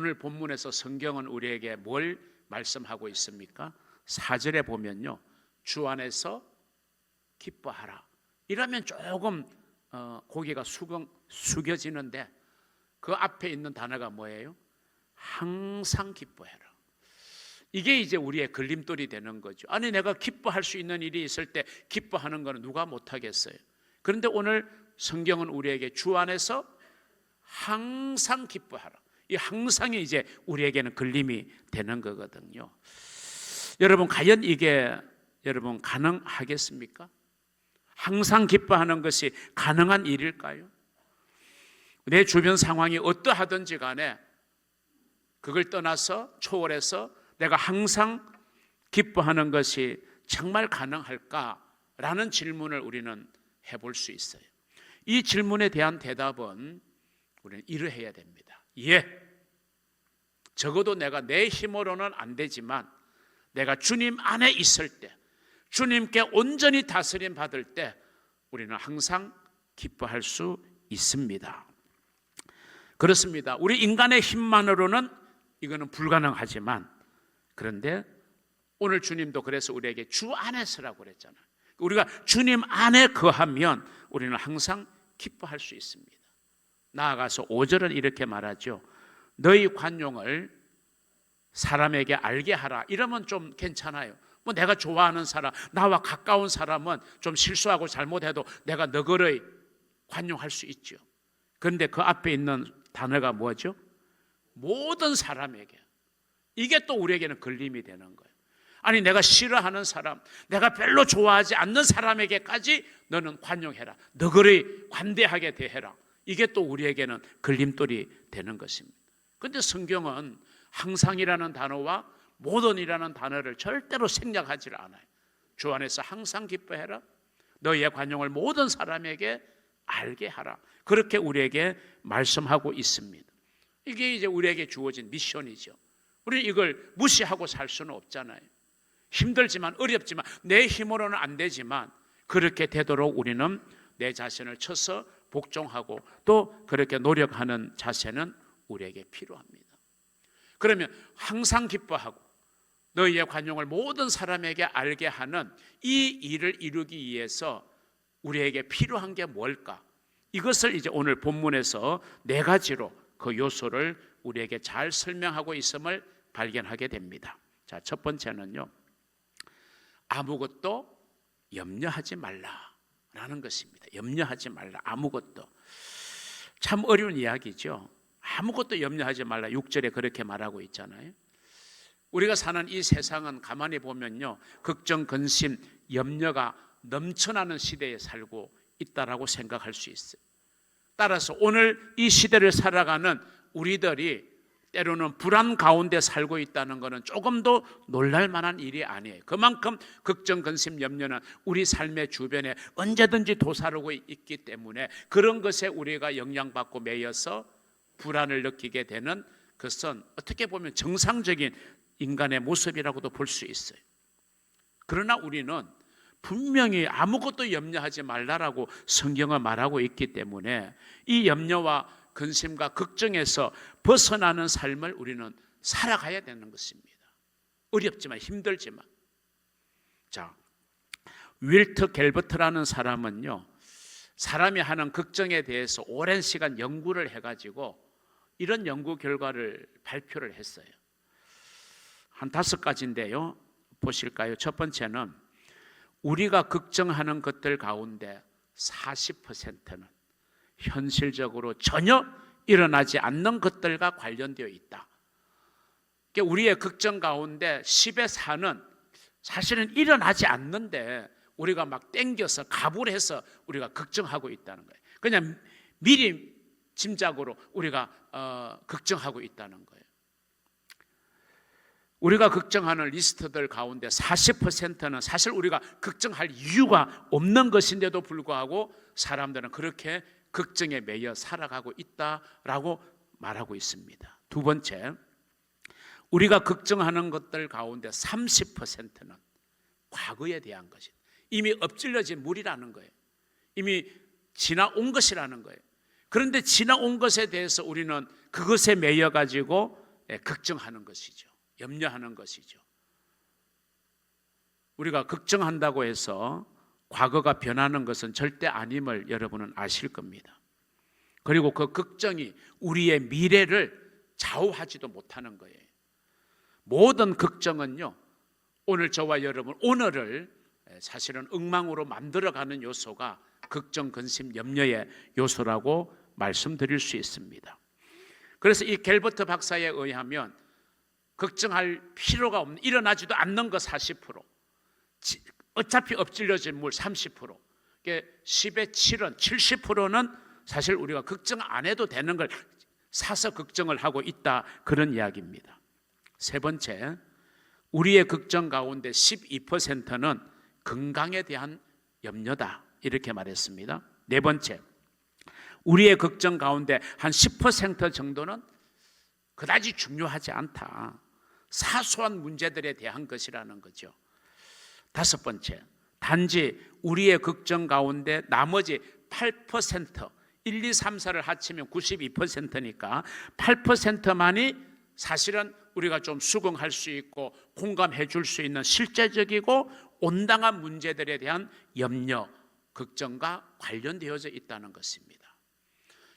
오늘 본문에서 성경은 우리에게 뭘 말씀하고 있습니까? 4절에 보면요, 주 안에서 기뻐하라. 이러면 조금 고개가 숙여지는데 그 앞에 있는 단어가 뭐예요? 항상 기뻐해라. 이게 이제 우리의 걸림돌이 되는 거죠. 아니, 내가 기뻐할 수 있는 일이 있을 때 기뻐하는 거는 누가 못하겠어요? 그런데 오늘 성경은 우리에게 주 안에서 항상 기뻐하라. 이 항상이 이제 우리에게는 걸림이 되는 거거든요. 여러분, 과연 이게 여러분 가능하겠습니까? 항상 기뻐하는 것이 가능한 일일까요? 내 주변 상황이 어떠하든지 간에 그걸 떠나서 초월해서 내가 항상 기뻐하는 것이 정말 가능할까라는 질문을 우리는 해볼 수 있어요. 이 질문에 대한 대답은 우리는 이러해야 됩니다. 예, 적어도 내가 내 힘으로는 안 되지만 내가 주님 안에 있을 때, 주님께 온전히 다스림 받을 때 우리는 항상 기뻐할 수 있습니다. 그렇습니다. 우리 인간의 힘만으로는 이거는 불가능하지만, 그런데 오늘 주님도 그래서 우리에게 주 안에 서라고 그랬잖아요. 우리가 주님 안에 거하면 우리는 항상 기뻐할 수 있습니다. 나아가서 5절은 이렇게 말하죠. 너희 관용을 사람에게 알게 하라. 이러면 좀 괜찮아요. 뭐 내가 좋아하는 사람, 나와 가까운 사람은 좀 실수하고 잘못해도 내가 너그러이 관용할 수 있죠. 그런데 그 앞에 있는 단어가 뭐죠? 모든 사람에게. 이게 또 우리에게는 걸림이 되는 거예요. 아니, 내가 싫어하는 사람, 내가 별로 좋아하지 않는 사람에게까지 너는 관용해라. 너그러이 관대하게 대해라. 이게 또 우리에게는 걸림돌이 되는 것입니다. 그런데 성경은 항상이라는 단어와 모든이라는 단어를 절대로 생략하지 않아요. 주 안에서 항상 기뻐해라. 너희의 관용을 모든 사람에게 알게 하라. 그렇게 우리에게 말씀하고 있습니다. 이게 이제 우리에게 주어진 미션이죠. 우리는 이걸 무시하고 살 수는 없잖아요. 힘들지만 어렵지만 내 힘으로는 안 되지만 그렇게 되도록 우리는 내 자신을 쳐서 복종하고 또 그렇게 노력하는 자세는 우리에게 필요합니다. 그러면 항상 기뻐하고 너희의 관용을 모든 사람에게 알게 하는 이 일을 이루기 위해서 우리에게 필요한 게 뭘까? 이것을 이제 오늘 본문에서 4가지로 그 요소를 우리에게 잘 설명하고 있음을 발견하게 됩니다. 자, 첫 번째는요, 아무것도 염려하지 말라라는 것입니다. 염려하지 말라, 아무것도. 참 어려운 이야기죠. 아무것도 염려하지 말라. 6절에 그렇게 말하고 있잖아요. 우리가 사는 이 세상은 가만히 보면요, 걱정, 근심, 염려가 넘쳐나는 시대에 살고 있다라고 생각할 수 있어요. 따라서 오늘 이 시대를 살아가는 우리들이 때로는 불안 가운데 살고 있다는 것은 조금도 놀랄 만한 일이 아니에요. 그만큼 걱정, 근심, 염려는 우리 삶의 주변에 언제든지 도사르고 있기 때문에 그런 것에 우리가 영향받고 매여서 불안을 느끼게 되는 것은 어떻게 보면 정상적인 인간의 모습이라고도 볼 수 있어요. 그러나 우리는 분명히 아무것도 염려하지 말라라고 성경은 말하고 있기 때문에 이 염려와 근심과 걱정에서 벗어나는 삶을 우리는 살아가야 되는 것입니다. 어렵지만 힘들지만. 자, 윌트 갤버트라는 사람은요, 사람이 하는 걱정에 대해서 오랜 시간 연구를 해가지고 이런 연구 결과를 발표를 했어요. 한 5가지인데요. 보실까요? 첫 번째는 우리가 걱정하는 것들 가운데 40%는 현실적으로 전혀 일어나지 않는 것들과 관련되어 있다. 그러니까 우리의 걱정 가운데 10의 4는 사실은 일어나지 않는데 우리가 막 땡겨서 가불해서 우리가 걱정하고 있다는 거예요. 그냥 미리 짐작으로 우리가 걱정하고 있다는 거예요. 우리가 걱정하는 리스트들 가운데 40%는 사실 우리가 걱정할 이유가 없는 것인데도 불구하고 사람들은 그렇게 걱정에 매여 살아가고 있다라고 말하고 있습니다. 두 번째, 우리가 걱정하는 것들 가운데 30%는 과거에 대한 것이다. 이미 엎질러진 물이라는 거예요. 이미 지나온 것이라는 거예요. 그런데 지나온 것에 대해서 우리는 그것에 매여 가지고 걱정하는 것이죠. 염려하는 것이죠. 우리가 걱정한다고 해서 과거가 변하는 것은 절대 아님을 여러분은 아실 겁니다. 그리고 그 걱정이 우리의 미래를 좌우하지도 못하는 거예요. 모든 걱정은요, 오늘 저와 여러분, 오늘을 사실은 엉망으로 만들어가는 요소가 걱정, 근심, 염려의 요소라고 말씀드릴 수 있습니다. 그래서 이 갤버트 박사에 의하면 걱정할 필요가 없는, 일어나지도 않는 것 40%, 어차피 엎질러진 물 30%, 10의 7은 70%는 사실 우리가 걱정 안 해도 되는 걸 사서 걱정을 하고 있다, 그런 이야기입니다. 세 번째, 우리의 걱정 가운데 12%는 건강에 대한 염려다, 이렇게 말했습니다. 네 번째, 우리의 걱정 가운데 한 10% 정도는 그다지 중요하지 않다, 사소한 문제들에 대한 것이라는 거죠. 다섯 번째, 단지 우리의 걱정 가운데 나머지 8%, 1, 2, 3, 4를 합치면 92%니까 8%만이 사실은 우리가 좀 수긍할 수 있고 공감해 줄 수 있는 실제적이고 온당한 문제들에 대한 염려, 걱정과 관련되어져 있다는 것입니다.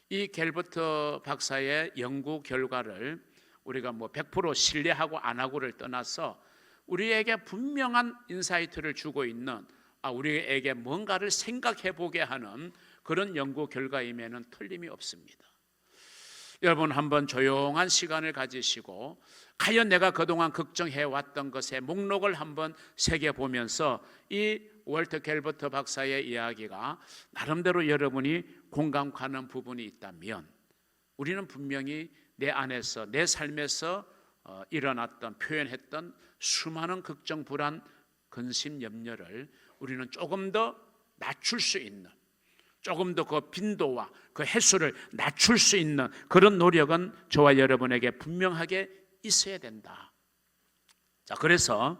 이 갤버트 박사의 연구 결과를 우리가 100% 신뢰하고 안 하고를 떠나서 우리에게 분명한 인사이트를 주고 있는, 우리에게 뭔가를 생각해 보게 하는 그런 연구 결과임에는 틀림이 없습니다. 여러분, 한번 조용한 시간을 가지시고 과연 내가 그동안 걱정해 왔던 것의 목록을 한번 새겨보면서 이 월터 갤버트 박사의 이야기가 나름대로 여러분이 공감 가는 부분이 있다면, 우리는 분명히 내 안에서, 내 삶에서 일어났던, 표현했던 수많은 걱정, 불안, 근심, 염려를 우리는 조금 더 낮출 수 있는, 조금 더 그 빈도와 그 횟수를 낮출 수 있는 그런 노력은 저와 여러분에게 분명하게 있어야 된다. 자, 그래서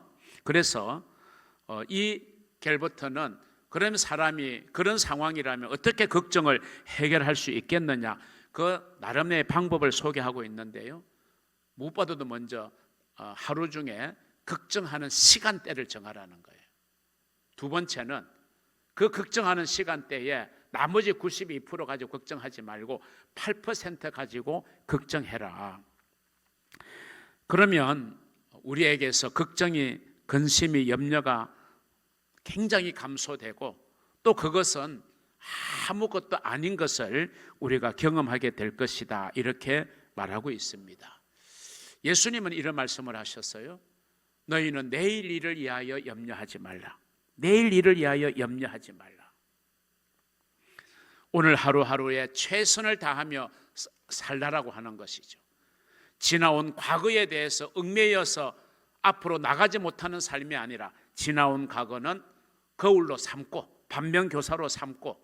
이 갤버트는 그런 사람이 그런 상황이라면 어떻게 걱정을 해결할 수 있겠느냐, 그 나름의 방법을 소개하고 있는데요, 무엇보다도 먼저 하루 중에 걱정하는 시간대를 정하라는 거예요. 두 번째는 그 걱정하는 시간대에 나머지 92% 가지고 걱정하지 말고 8% 가지고 걱정해라. 그러면 우리에게서 걱정이, 근심이, 염려가 굉장히 감소되고 또 그것은 아무것도 아닌 것을 우리가 경험하게 될 것이다, 이렇게 말하고 있습니다. 예수님은 이런 말씀을 하셨어요. 너희는 내일 일을 위하여 염려하지 말라. 내일 일을 위하여 염려하지 말라. 오늘 하루하루에 최선을 다하며 살라라고 하는 것이죠. 지나온 과거에 대해서 얽매여서 앞으로 나가지 못하는 삶이 아니라 지나온 과거는 거울로 삼고 반면교사로 삼고,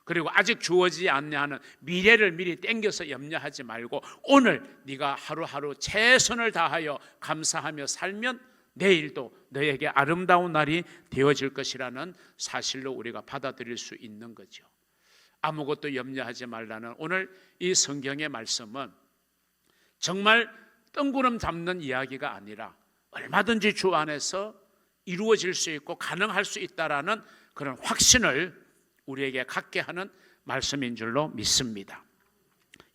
그리고 아직 주어지지 않냐 하는 미래를 미리 땡겨서 염려하지 말고 오늘 네가 하루하루 최선을 다하여 감사하며 살면 내일도 너에게 아름다운 날이 되어질 것이라는 사실로 우리가 받아들일 수 있는 거죠. 아무것도 염려하지 말라는 오늘 이 성경의 말씀은 정말 뜬구름 잡는 이야기가 아니라 얼마든지 주 안에서 이루어질 수 있고 가능할 수 있다라는 그런 확신을 우리에게 갖게 하는 말씀인 줄로 믿습니다.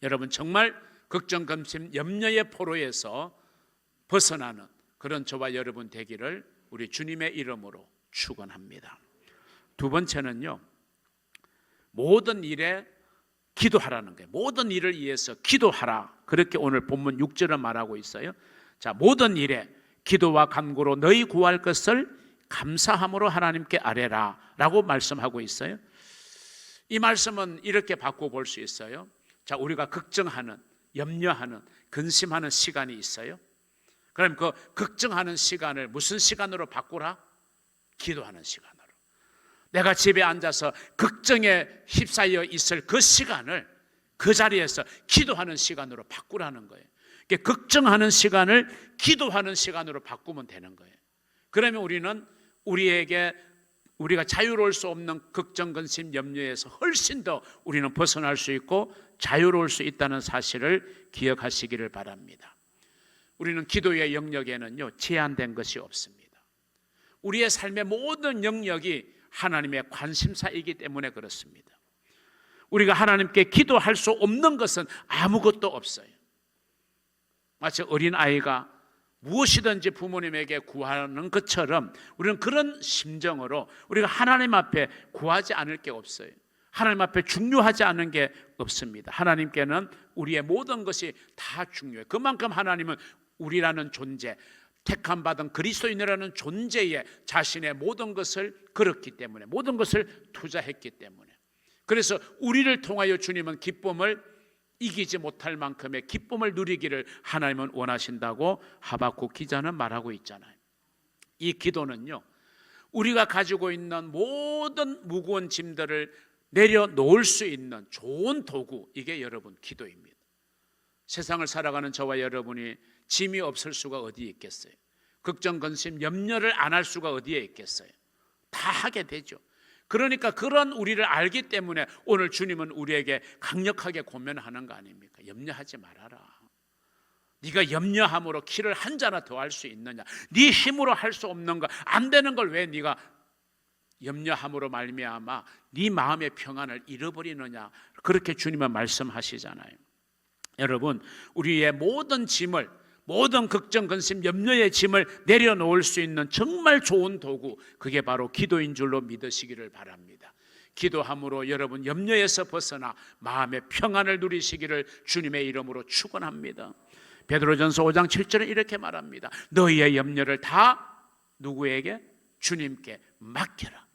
여러분, 정말 걱정, 근심, 염려의 포로에서 벗어나는 그런 저와 여러분 되기를 우리 주님의 이름으로 축원합니다. 두 번째는요, 모든 일에 기도하라는 거예요. 모든 일을 위해서 기도하라, 그렇게 오늘 본문 6절은 말하고 있어요. 자, 모든 일에 기도와 간구로 너희 구할 것을 감사함으로 하나님께 아뢰라 라고 말씀하고 있어요. 이 말씀은 이렇게 바꿔 볼 수 있어요. 자, 우리가 걱정하는, 염려하는, 근심하는 시간이 있어요. 그럼 그 걱정하는 시간을 무슨 시간으로 바꾸라? 기도하는 시간으로. 내가 집에 앉아서 걱정에 휩싸여 있을 그 시간을 그 자리에서 기도하는 시간으로 바꾸라는 거예요. 걱정하는 시간을 기도하는 시간으로 바꾸면 되는 거예요. 그러면 우리는 우리가 자유로울 수 없는 걱정, 근심, 염려에서 훨씬 더 우리는 벗어날 수 있고 자유로울 수 있다는 사실을 기억하시기를 바랍니다. 우리는 기도의 영역에는요 제한된 것이 없습니다. 우리의 삶의 모든 영역이 하나님의 관심사이기 때문에 그렇습니다. 우리가 하나님께 기도할 수 없는 것은 아무것도 없어요. 마치 어린아이가 무엇이든지 부모님에게 구하는 것처럼 우리는 그런 심정으로 우리가 하나님 앞에 구하지 않을 게 없어요. 하나님 앞에 중요하지 않은 게 없습니다. 하나님께는 우리의 모든 것이 다 중요해요. 그만큼 하나님은 우리라는 존재, 택함 받은 그리스도인이라는 존재에 자신의 모든 것을 걸었기 때문에, 모든 것을 투자했기 때문에, 그래서 우리를 통하여 주님은 기쁨을 이기지 못할 만큼의 기쁨을 누리기를 하나님은 원하신다고 하박국 기자는 말하고 있잖아요. 이 기도는요 우리가 가지고 있는 모든 무거운 짐들을 내려놓을 수 있는 좋은 도구, 이게 여러분 기도입니다. 세상을 살아가는 저와 여러분이 짐이 없을 수가 어디에 있겠어요? 걱정, 근심, 염려를 안 할 수가 어디에 있겠어요? 다 하게 되죠. 그러니까 그런 우리를 알기 때문에 오늘 주님은 우리에게 강력하게 고면하는 거 아닙니까? 염려하지 말아라. 네가 염려함으로 키를 한 자나 더 할 수 있느냐? 네 힘으로 할 수 없는 거, 안 되는 걸 왜 네가 염려함으로 말미암아 네 마음의 평안을 잃어버리느냐? 그렇게 주님은 말씀하시잖아요. 여러분, 우리의 모든 짐을, 모든 걱정, 근심, 염려의 짐을 내려놓을 수 있는 정말 좋은 도구, 그게 바로 기도인 줄로 믿으시기를 바랍니다. 기도함으로 여러분 염려에서 벗어나 마음의 평안을 누리시기를 주님의 이름으로 축원합니다. 베드로전서 5장 7절은 이렇게 말합니다. 너희의 염려를 다 누구에게? 주님께 맡겨라.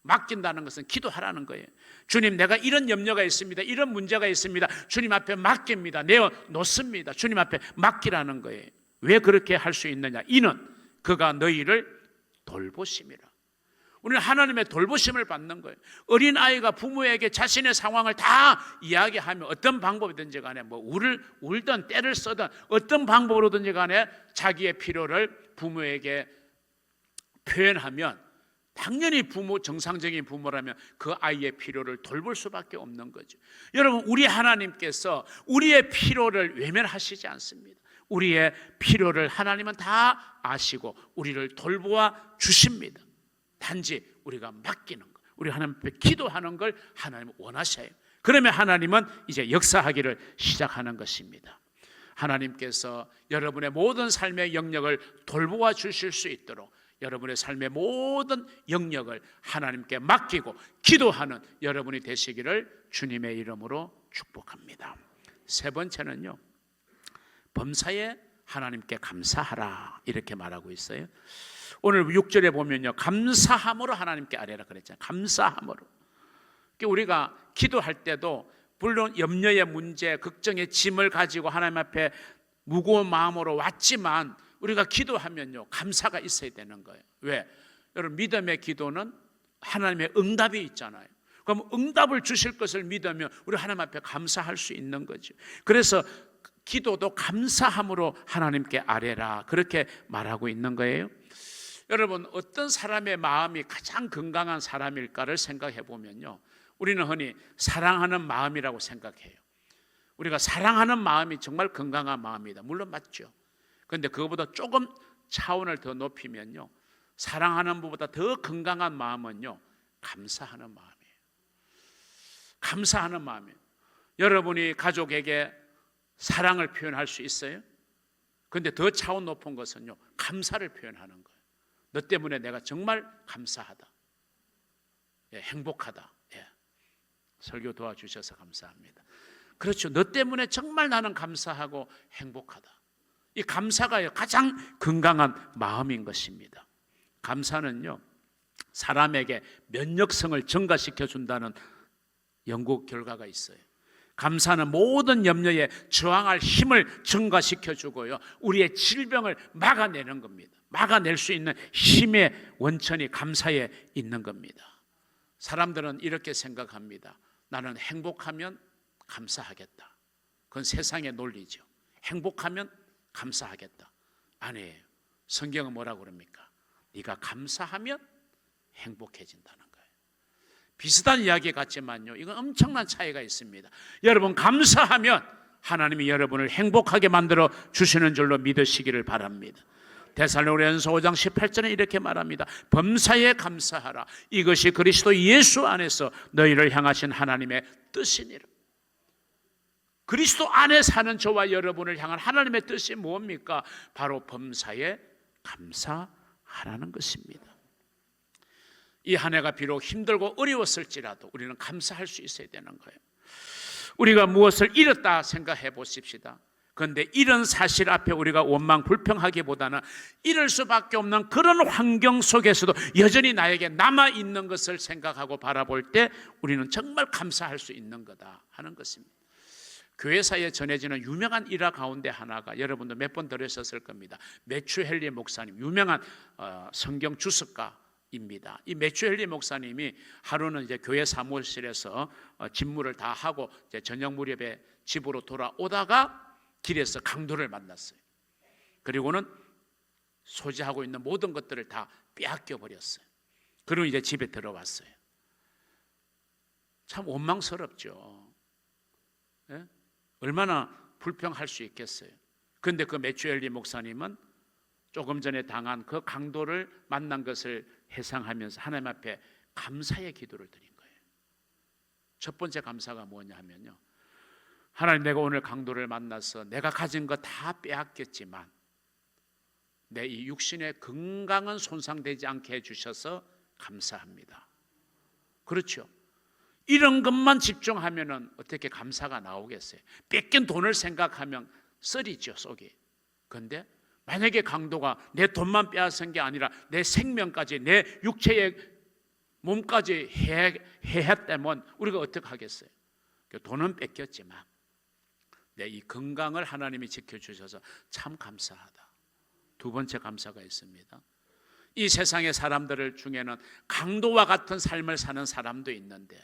맡긴다는 것은 기도하라는 거예요. 주님, 내가 이런 염려가 있습니다. 이런 문제가 있습니다. 주님 앞에 맡깁니다. 내어놓습니다. 주님 앞에 맡기라는 거예요. 왜 그렇게 할 수 있느냐? 이는 그가 너희를 돌보심이라. 우리는 하나님의 돌보심을 받는 거예요. 어린아이가 부모에게 자신의 상황을 다 이야기하면 어떤 방법이든지 간에 울든 때를 쓰든 어떤 방법으로든지 간에 자기의 필요를 부모에게 표현하면 당연히 정상적인 부모라면 그 아이의 필요를 돌볼 수밖에 없는 거죠. 여러분, 우리 하나님께서 우리의 필요를 외면하시지 않습니다. 우리의 필요를 하나님은 다 아시고 우리를 돌보아 주십니다. 단지 우리가 맡기는 것, 우리 하나님 앞에 기도하는 걸 하나님은 원하셔요. 그러면 하나님은 이제 역사하기를 시작하는 것입니다. 하나님께서 여러분의 모든 삶의 영역을 돌보아 주실 수 있도록 여러분의 삶의 모든 영역을 하나님께 맡기고 기도하는 여러분이 되시기를 주님의 이름으로 축복합니다. 세 번째는요, 범사에 하나님께 감사하라 이렇게 말하고 있어요. 오늘 6절에 보면요, 감사함으로 하나님께 아뢰라 그랬잖아요. 감사함으로. 우리가 기도할 때도 물론 염려의 문제, 걱정의 짐을 가지고 하나님 앞에 무거운 마음으로 왔지만 우리가 기도하면요 감사가 있어야 되는 거예요. 왜? 여러분, 믿음의 기도는 하나님의 응답이 있잖아요. 그럼 응답을 주실 것을 믿으면 우리 하나님 앞에 감사할 수 있는 거죠. 그래서 기도도 감사함으로 하나님께 아뢰라 그렇게 말하고 있는 거예요. 여러분, 어떤 사람의 마음이 가장 건강한 사람일까를 생각해 보면요, 우리는 흔히 사랑하는 마음이라고 생각해요. 우리가 사랑하는 마음이 정말 건강한 마음이다. 물론 맞죠. 그런데 그거보다 조금 차원을 더 높이면요, 사랑하는 것보다 더 건강한 마음은요, 감사하는 마음이에요. 감사하는 마음이에요. 여러분이 가족에게 사랑을 표현할 수 있어요? 그런데 더 차원 높은 것은요, 감사를 표현하는 거예요. 너 때문에 내가 정말 감사하다. 예, 행복하다. 예. 설교 도와주셔서 감사합니다. 그렇죠. 너 때문에 정말 나는 감사하고 행복하다. 이 감사가 가장 건강한 마음인 것입니다. 감사는요, 사람에게 면역성을 증가시켜 준다는 연구 결과가 있어요. 감사는 모든 염려에 저항할 힘을 증가시켜 주고요, 우리의 질병을 막아내는 겁니다. 막아낼 수 있는 힘의 원천이 감사에 있는 겁니다. 사람들은 이렇게 생각합니다. 나는 행복하면 감사하겠다. 그건 세상의 논리죠. 행복하면 감사하겠다. 아니에요. 성경은 뭐라고 그럽니까? 네가 감사하면 행복해진다는 거예요. 비슷한 이야기 같지만요, 이건 엄청난 차이가 있습니다. 여러분, 감사하면 하나님이 여러분을 행복하게 만들어 주시는 줄로 믿으시기를 바랍니다. 데살로니가전서 5장 18절에 이렇게 말합니다. 범사에 감사하라. 이것이 그리스도 예수 안에서 너희를 향하신 하나님의 뜻이니라. 그리스도 안에 사는 저와 여러분을 향한 하나님의 뜻이 뭡니까? 바로 범사에 감사하라는 것입니다. 이 한 해가 비록 힘들고 어려웠을지라도 우리는 감사할 수 있어야 되는 거예요. 우리가 무엇을 잃었다 생각해 보십시다. 그런데 이런 사실 앞에 우리가 원망 불평하기보다는 잃을 수밖에 없는 그런 환경 속에서도 여전히 나에게 남아있는 것을 생각하고 바라볼 때 우리는 정말 감사할 수 있는 거다 하는 것입니다. 교회사에 전해지는 유명한 일화 가운데 하나가 여러분도 몇 번 들으셨을 겁니다. 매추 헨리 목사님, 유명한 성경 주석가입니다. 이 매추 헨리 목사님이 하루는 이제 교회 사무실에서 집무를 다 하고 이제 저녁 무렵에 집으로 돌아오다가 길에서 강도를 만났어요. 그리고는 소지하고 있는 모든 것들을 다 빼앗겨 버렸어요. 그리고 이제 집에 들어왔어요. 참 원망스럽죠. 예? 얼마나 불평할 수 있겠어요. 그런데 그 매추 헨리 목사님은 조금 전에 당한 그 강도를 만난 것을 회상하면서 하나님 앞에 감사의 기도를 드린 거예요. 첫 번째 감사가 뭐냐 하면요, 하나님, 내가 오늘 강도를 만나서 내가 가진 거 다 빼앗겼지만 내 이 육신의 건강은 손상되지 않게 해주셔서 감사합니다. 그렇죠. 이런 것만 집중하면 어떻게 감사가 나오겠어요? 뺏긴 돈을 생각하면 썰이죠, 속이. 그런데 만약에 강도가 내 돈만 빼앗은 게 아니라 내 생명까지, 내 육체의 몸까지 해했다면 우리가 어떻게 하겠어요? 돈은 뺏겼지만 내 이 건강을 하나님이 지켜주셔서 참 감사하다. 두 번째 감사가 있습니다. 이 세상의 사람들 중에는 강도와 같은 삶을 사는 사람도 있는데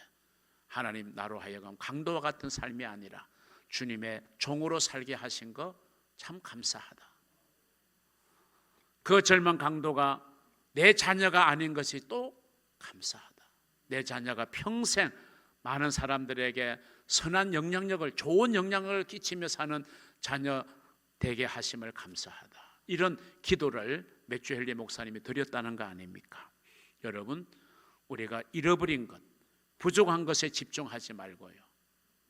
하나님, 나로 하여금 강도와 같은 삶이 아니라 주님의 종으로 살게 하신 거 참 감사하다. 그 젊은 강도가 내 자녀가 아닌 것이 또 감사하다. 내 자녀가 평생 많은 사람들에게 선한 영향력을, 좋은 영향을 끼치며 사는 자녀 되게 하심을 감사하다. 이런 기도를 매추 헨리 목사님이 드렸다는 거 아닙니까? 여러분, 우리가 잃어버린 것, 부족한 것에 집중하지 말고요,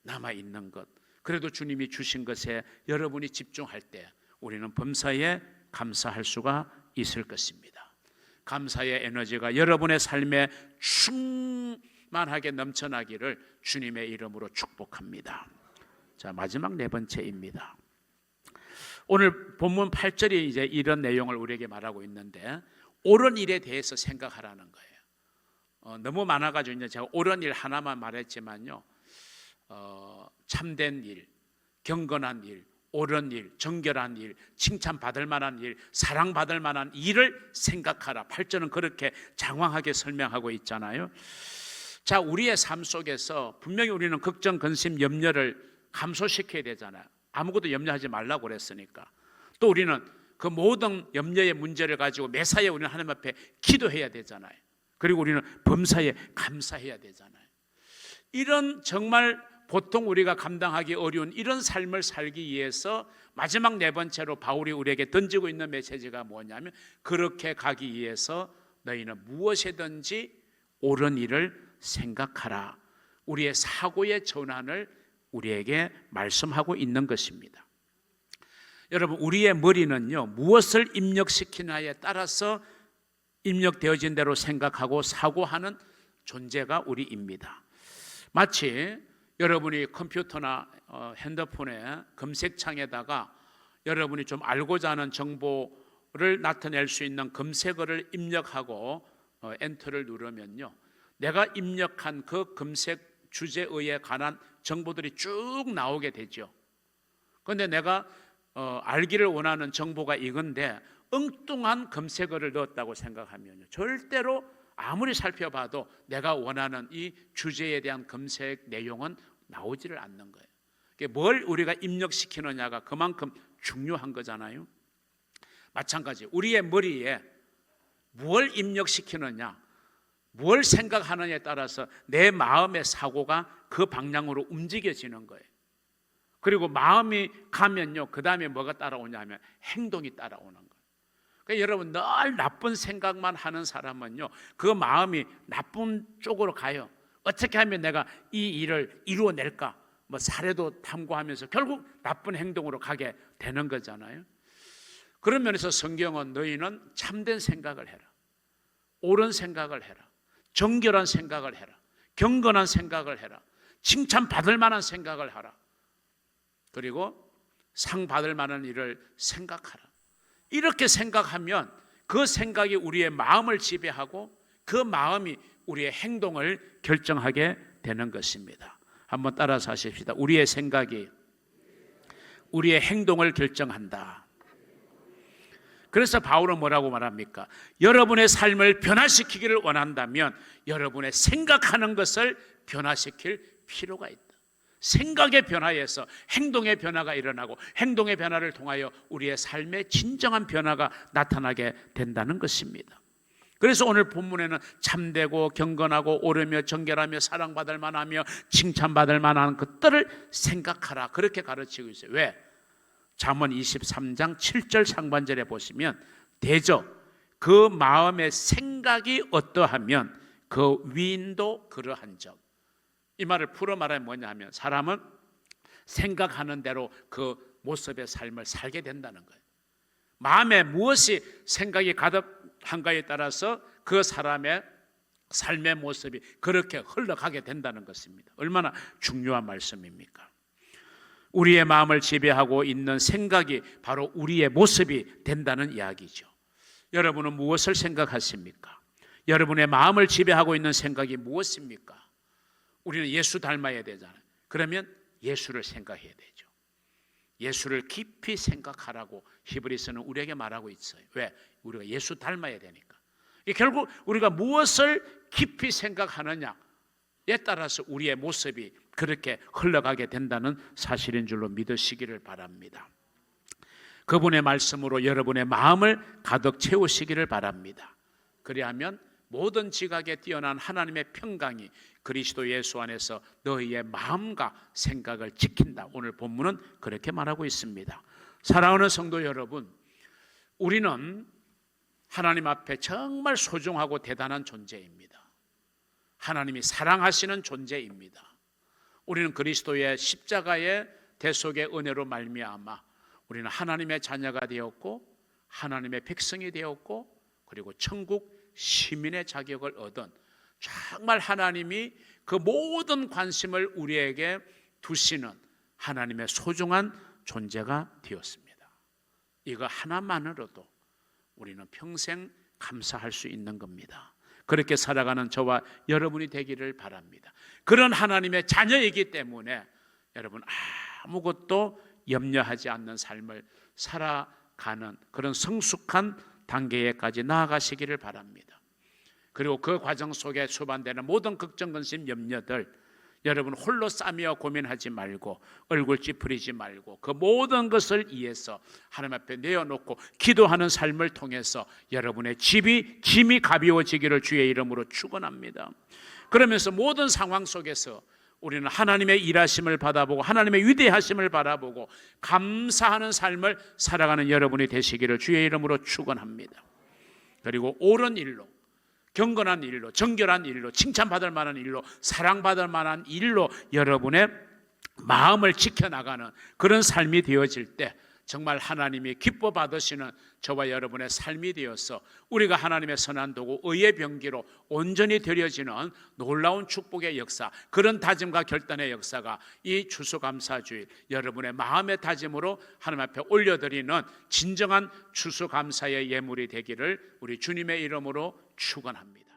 남아있는 것, 그래도 주님이 주신 것에 여러분이 집중할 때 우리는 범사에 감사할 수가 있을 것입니다. 감사의 에너지가 여러분의 삶에 충만하게 넘쳐나기를 주님의 이름으로 축복합니다. 자, 마지막 네 번째입니다. 오늘 본문 8절이 이제 이런 내용을 우리에게 말하고 있는데, 옳은 일에 대해서 생각하라는 거예요. 너무 많아가지고 이제 제가 옳은 일 하나만 말했지만요, 참된 일, 경건한 일, 옳은 일, 정결한 일, 칭찬받을 만한 일, 사랑받을 만한 일을 생각하라. 8절은 그렇게 장황하게 설명하고 있잖아요. 자, 우리의 삶 속에서 분명히 우리는 걱정, 근심, 염려를 감소시켜야 되잖아요. 아무것도 염려하지 말라고 그랬으니까. 또 우리는 그 모든 염려의 문제를 가지고 매사에 우리는 하나님 앞에 기도해야 되잖아요. 그리고 우리는 범사에 감사해야 되잖아요. 이런 정말 보통 우리가 감당하기 어려운 이런 삶을 살기 위해서 마지막 네 번째로 바울이 우리에게 던지고 있는 메시지가 뭐냐면, 그렇게 가기 위해서 너희는 무엇이든지 옳은 일을 생각하라. 우리의 사고의 전환을 우리에게 말씀하고 있는 것입니다. 여러분, 우리의 머리는요, 무엇을 입력시키냐에 따라서 입력되어진 대로 생각하고 사고하는 존재가 우리입니다. 마치 여러분이 컴퓨터나 핸드폰에 검색창에다가 여러분이 좀 알고자 하는 정보를 나타낼 수 있는 검색어를 입력하고 엔터를 누르면요, 내가 입력한 그 검색 주제에 관한 정보들이 쭉 나오게 되죠. 그런데 내가 알기를 원하는 정보가 이건데 엉뚱한 검색어를 넣었다고 생각하면요, 절대로 아무리 살펴봐도 내가 원하는 이 주제에 대한 검색 내용은 나오지를 않는 거예요. 뭘 우리가 입력시키느냐가 그만큼 중요한 거잖아요. 마찬가지, 우리의 머리에 뭘 입력시키느냐, 뭘 생각하느냐에 따라서 내 마음의 사고가 그 방향으로 움직여지는 거예요. 그리고 마음이 가면요, 그 다음에 뭐가 따라오냐면 행동이 따라오는 거예요. 그러니까 여러분, 늘 나쁜 생각만 하는 사람은요, 그 마음이 나쁜 쪽으로 가요. 어떻게 하면 내가 이 일을 이루어낼까, 뭐 사례도 탐구하면서 결국 나쁜 행동으로 가게 되는 거잖아요. 그런 면에서 성경은 너희는 참된 생각을 해라, 옳은 생각을 해라, 정결한 생각을 해라, 경건한 생각을 해라, 칭찬받을 만한 생각을 하라, 그리고 상 받을 만한 일을 생각하라. 이렇게 생각하면 그 생각이 우리의 마음을 지배하고 그 마음이 우리의 행동을 결정하게 되는 것입니다. 한번 따라서 하십시다. 우리의 생각이 우리의 행동을 결정한다. 그래서 바울은 뭐라고 말합니까? 여러분의 삶을 변화시키기를 원한다면 여러분의 생각하는 것을 변화시킬 필요가 있다. 생각의 변화에서 행동의 변화가 일어나고 행동의 변화를 통하여 우리의 삶의 진정한 변화가 나타나게 된다는 것입니다. 그래서 오늘 본문에는 참되고 경건하고 옳으며 정결하며 사랑받을 만하며 칭찬받을 만한 것들을 생각하라, 그렇게 가르치고 있어요. 왜? 잠언 23장 7절 상반절에 보시면 되죠. 그 마음의 생각이 어떠하면 그 위인도 그러한 점. 이 말을 풀어 말하면 뭐냐 하면 사람은 생각하는 대로 그 모습의 삶을 살게 된다는 거예요. 마음에 무엇이 생각이 가득한가에 따라서 그 사람의 삶의 모습이 그렇게 흘러가게 된다는 것입니다. 얼마나 중요한 말씀입니까? 우리의 마음을 지배하고 있는 생각이 바로 우리의 모습이 된다는 이야기죠. 여러분은 무엇을 생각하십니까? 여러분의 마음을 지배하고 있는 생각이 무엇입니까? 우리는 예수 닮아야 되잖아요. 그러면 예수를 생각해야 되죠. 예수를 깊이 생각하라고 히브리서는 우리에게 말하고 있어요. 왜? 우리가 예수 닮아야 되니까. 결국 우리가 무엇을 깊이 생각하느냐에 따라서 우리의 모습이 그렇게 흘러가게 된다는 사실인 줄로 믿으시기를 바랍니다. 그분의 말씀으로 여러분의 마음을 가득 채우시기를 바랍니다. 그리하면 모든 지각에 뛰어난 하나님의 평강이 그리스도 예수 안에서 너희의 마음과 생각을 지킨다. 오늘 본문은 그렇게 말하고 있습니다. 사랑하는 성도 여러분, 우리는 하나님 앞에 정말 소중하고 대단한 존재입니다. 하나님이 사랑하시는 존재입니다. 우리는 그리스도의 십자가의 대속의 은혜로 말미암아 우리는 하나님의 자녀가 되었고 하나님의 백성이 되었고 그리고 천국 시민의 자격을 얻은 정말 하나님이 그 모든 관심을 우리에게 두시는 하나님의 소중한 존재가 되었습니다. 이거 하나만으로도 우리는 평생 감사할 수 있는 겁니다. 그렇게 살아가는 저와 여러분이 되기를 바랍니다. 그런 하나님의 자녀이기 때문에 여러분 아무것도 염려하지 않는 삶을 살아가는 그런 성숙한 단계에까지 나아가시기를 바랍니다. 그리고 그 과정 속에 수반되는 모든 걱정, 근심, 염려들 여러분 홀로 싸며 고민하지 말고 얼굴 찌푸리지 말고 그 모든 것을 위해서 하나님 앞에 내어놓고 기도하는 삶을 통해서 여러분의 짐이 가벼워지기를 주의 이름으로 축원합니다. 그러면서 모든 상황 속에서 우리는 하나님의 일하심을 받아보고 하나님의 위대하심을 바라보고 감사하는 삶을 살아가는 여러분이 되시기를 주의 이름으로 축원합니다. 그리고 옳은 일로, 경건한 일로, 정결한 일로, 칭찬받을 만한 일로, 사랑받을 만한 일로 여러분의 마음을 지켜나가는 그런 삶이 되어질 때 정말 하나님이 기뻐 받으시는 저와 여러분의 삶이 되어서 우리가 하나님의 선한 도구 의의 병기로 온전히 되려지는 놀라운 축복의 역사, 그런 다짐과 결단의 역사가 이 추수감사주일 여러분의 마음의 다짐으로 하나님 앞에 올려드리는 진정한 추수감사의 예물이 되기를 우리 주님의 이름으로 축원합니다.